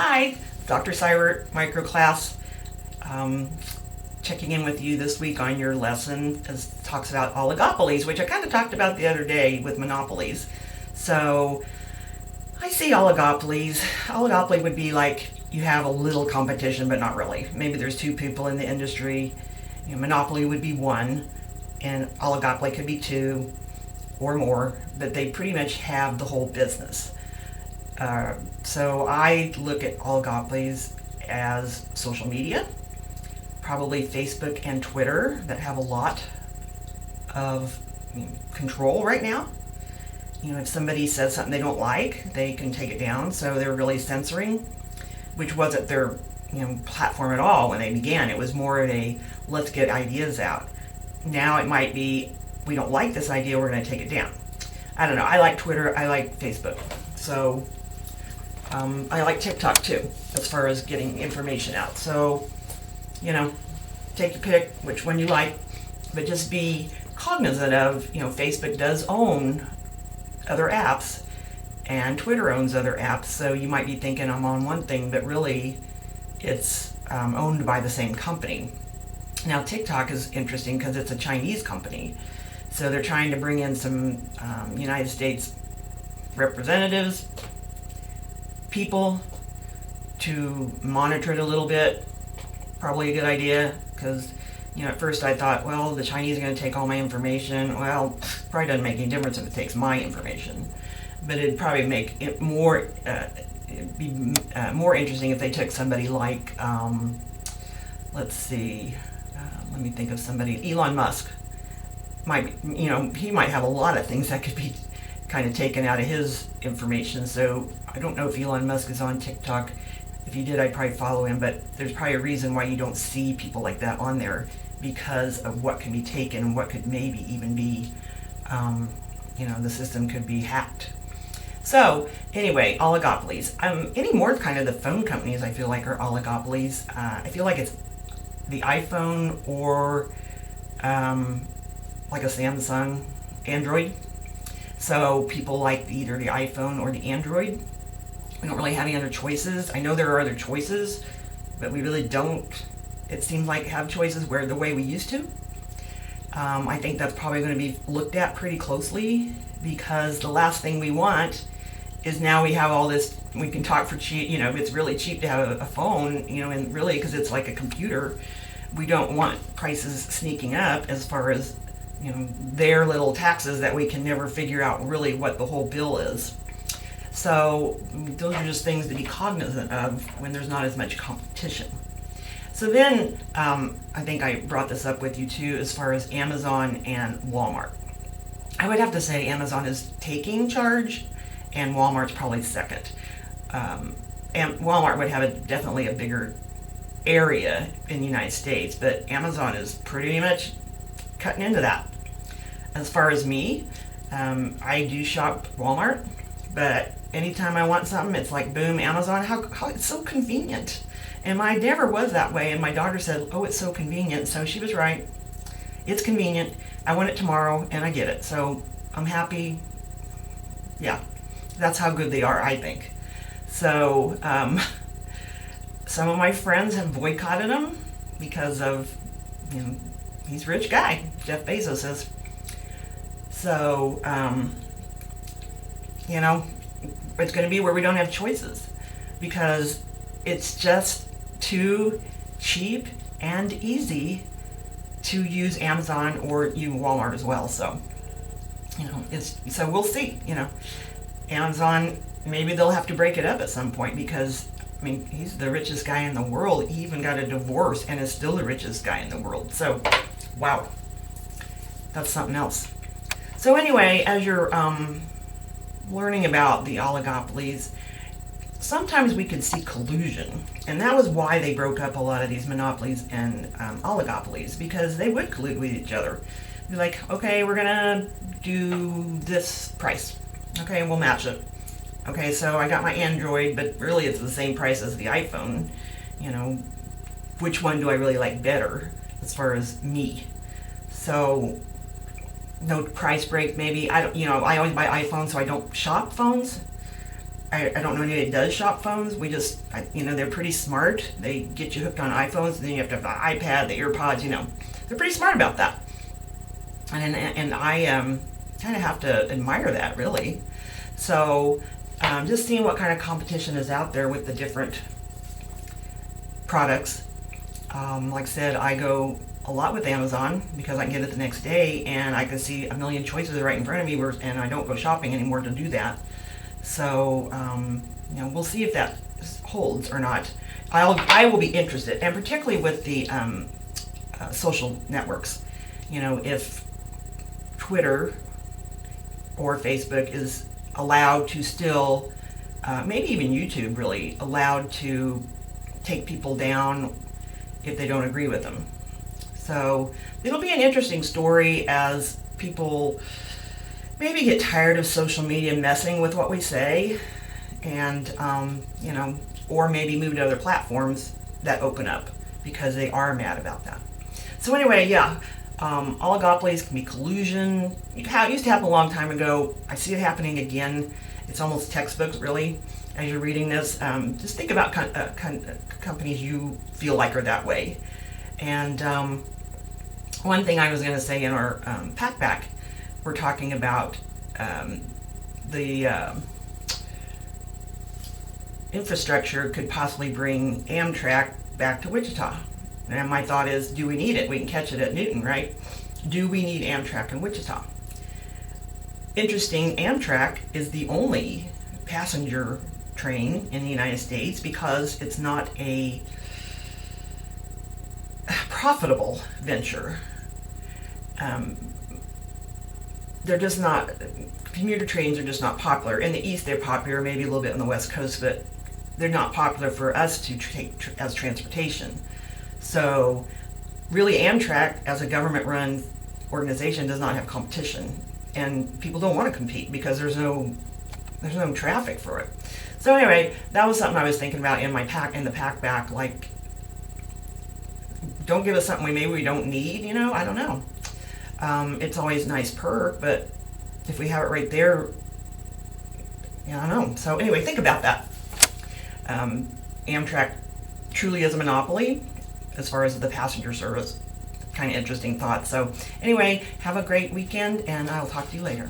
Hi, Dr. Cybert Microclass. Um, Checking in with you this week on your lesson as talks about oligopolies, which I kind of talked about the other day with monopolies. So I see oligopolies. Oligopoly would be like you have a little competition, but not really. Maybe there's two people in the industry. Monopoly would be one, and oligopoly could be two or more, but they pretty much have the whole business. So I look at oligopolies as social media, probably Facebook and Twitter that have a lot of control right now. If somebody says something they don't like, they can take it down. So they're really censoring, which wasn't their platform at all when they began. It was more of a let's get ideas out. Now it might be we don't like this idea, we're going to take it down. I don't know. I like Twitter. I like Facebook. So I like TikTok too, as far as getting information out. So, take your pick, which one you like, but just be cognizant of, Facebook does own other apps and Twitter owns other apps. So you might be thinking I'm on one thing, but really it's owned by the same company. Now, TikTok is interesting because it's a Chinese company. So they're trying to bring in some United States representatives, people to monitor it a little bit. Probably a good idea because, at first I thought, well, the Chinese are going to take all my information. Well, probably doesn't make any difference if it takes my information. But it'd probably make it more, more interesting if they took somebody like, let's see, let me think of somebody, Elon Musk. He might have a lot of things that could be kind of taken out of his information. So I don't know if Elon Musk is on TikTok. If he did, I'd probably follow him, but there's probably a reason why you don't see people like that on there because of what can be taken and what could maybe even be, the system could be hacked. So anyway, oligopolies. Any more kind of the phone companies I feel like are oligopolies. I feel like it's the iPhone or like a Samsung Android. So people like either the iPhone or the Android. We don't really have any other choices. I know there are other choices, but we really don't, it seems like, have choices where the way we used to. I think that's probably going to be looked at pretty closely because the last thing we want is now we have all this, we can talk for cheap, it's really cheap to have a phone, and really because it's like a computer, we don't want prices sneaking up as far as their little taxes that we can never figure out really what the whole bill is. So those are just things to be cognizant of when there's not as much competition. So then I think I brought this up with you too as far as Amazon and Walmart. I would have to say Amazon is taking charge and Walmart's probably second. And Walmart would have definitely a bigger area in the United States, but Amazon is pretty much cutting into that. As far as me, I do shop Walmart, but anytime I want something, it's like boom, Amazon. How it's so convenient. And I never was that way. And my daughter said, "Oh, it's so convenient." So she was right. It's convenient. I want it tomorrow, and I get it. So I'm happy. Yeah, that's how good they are, I think. So some of my friends have boycotted them because of, he's a rich guy. Jeff Bezos is. So, it's going to be where we don't have choices because it's just too cheap and easy to use Amazon or even Walmart as well. So, so we'll see. Amazon, maybe they'll have to break it up at some point because he's the richest guy in the world. He even got a divorce and is still the richest guy in the world. So, wow, that's something else. So anyway, as you're learning about the oligopolies, sometimes we could see collusion. And that was why they broke up a lot of these monopolies and oligopolies, because they would collude with each other. Be like, okay, we're going to do this price. Okay, we'll match it. Okay, so I got my Android, but really it's the same price as the iPhone. Which one do I really like better as far as me? So no price break maybe. I always buy iPhones, so I don't shop phones. I don't know anybody that does shop phones. They're pretty smart. They get you hooked on iPhones, and then you have to have the iPad, the AirPods, They're pretty smart about that. And I kind of have to admire that, really. So just seeing what kind of competition is out there with the different products. Like I said, I go a lot with Amazon because I can get it the next day, and I can see a million choices right in front of me, and I don't go shopping anymore to do that. So, we'll see if that holds or not. I will be interested, and particularly with the social networks. If Twitter or Facebook is allowed to still, maybe even YouTube really, allowed to take people down if they don't agree with them. So it'll be an interesting story as people maybe get tired of social media messing with what we say, and or maybe move to other platforms that open up because they are mad about that. So anyway, oligopolies can be collusion. It used to happen a long time ago. I see it happening again. It's almost textbooks, really. As you're reading this, just think about companies you feel like are that way. And one thing I was going to say in our pack, we're talking about the infrastructure could possibly bring Amtrak back to Wichita. And my thought is, do we need it? We can catch it at Newton, right? Do we need Amtrak in Wichita? Interesting, Amtrak is the only passenger train in the United States because it's not a profitable venture. They're just not, commuter trains are just not popular. In the East, they're popular, maybe a little bit on the West Coast, but they're not popular for us to take as transportation. So really, Amtrak, as a government-run organization, does not have competition, and people don't want to compete because there's no traffic for it. So anyway, that was something I was thinking about in the pack back. Like, don't give us something maybe we don't need. I don't know. It's always a nice perk, but if we have it right there, I don't know. So anyway, think about that. Amtrak truly is a monopoly as far as the passenger service. Kind of interesting thought. So anyway, have a great weekend, and I'll talk to you later.